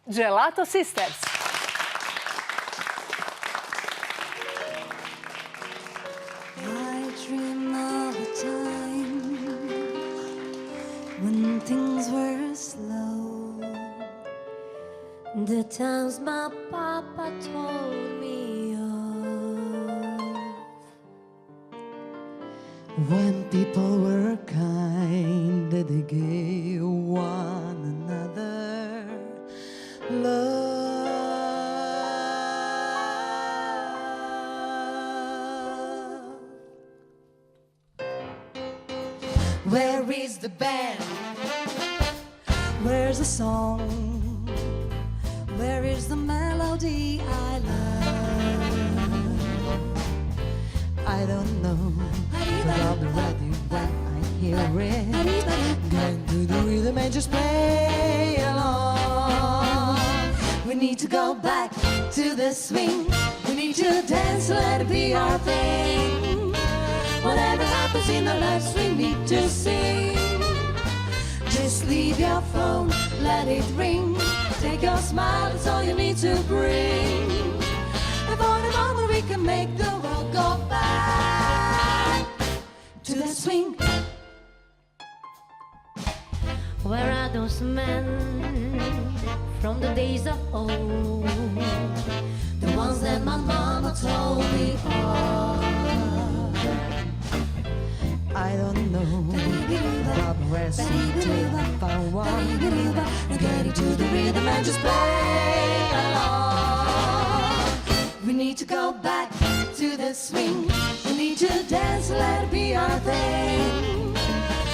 Gelato Sisters. I dream of a time when things were slow, the times my papa told me of, when people were kind, they gave one another love. Where is the band? where's the song? Where is the melody I love? I don't know, but I'll be ready when I hear it. Going to the rhythm and just play along. We need to go back to the swing. We need to dance, let it be our thing. Whatever happens in our lives, we need to sing. Just leave your phone, let it ring. Take your smile, it's all you need to bring. And for the moment we can make the world go back to the swing. Where are those men from the days of old? The ones that my mama told me of. I don't know, but resting till I found one. Get into the rhythm and just play along. We need to go back to the swing. We need to dance, let it be our thing.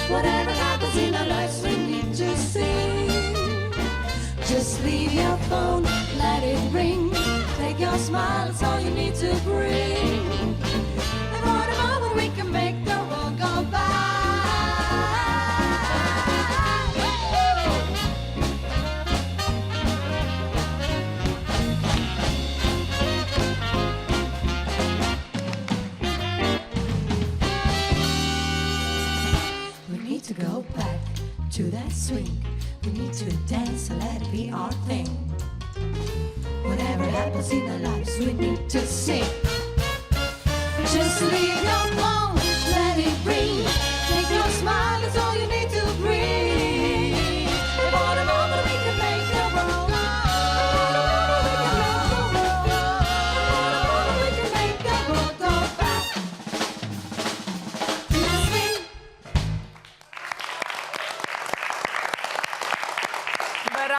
Whatever happens in our lives, we need to sing. Just leave your phone, let it ring. Take your smile, it's all you need to bring. And for the moment we can make the world go back. We need to go back to that swing. We need to dance and let it be our thing. Whatever happens in our lives, we need to sing. Just leave